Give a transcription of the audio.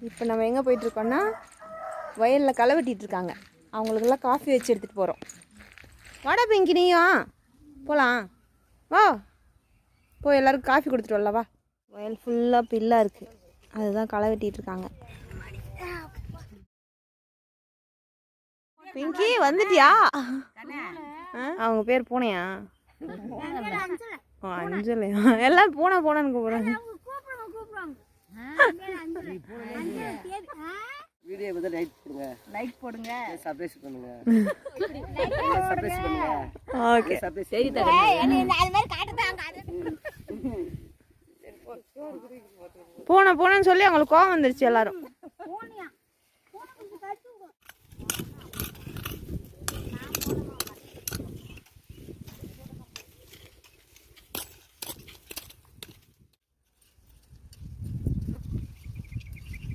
இப்போ நம்ம எங்கே போயிட்டுருக்கோன்னா வயலில் களை வெட்டிகிட்டு இருக்காங்க. அவங்களுக்கெல்லாம் காஃபி வச்சு எடுத்துகிட்டு போகிறோம். வாடா பிங்கி நீயும் போகலாம் வா. போய் எல்லோருக்கும் காஃபி கொடுத்துட்டு வரல வா. வயல் ஃபுல்லாக பில்லாக இருக்குது, அதுதான் களை வெட்டிகிட்டு இருக்காங்க. பிங்கி வந்துட்டியா? அவங்க பேர் பூனையா? அஞ்சலையா? எல்லாம் பூனைன்னு கூப்பிடுறாங்க. வீடியோ வந்து லைக் போடுங்க சப்ஸ்கிரைப் பண்ணுங்க. ஓகே சரி தரேன். பூனைன்னு சொல்லி அவங்களுக்கு கோவம் வந்துருச்சு எல்லாரும்.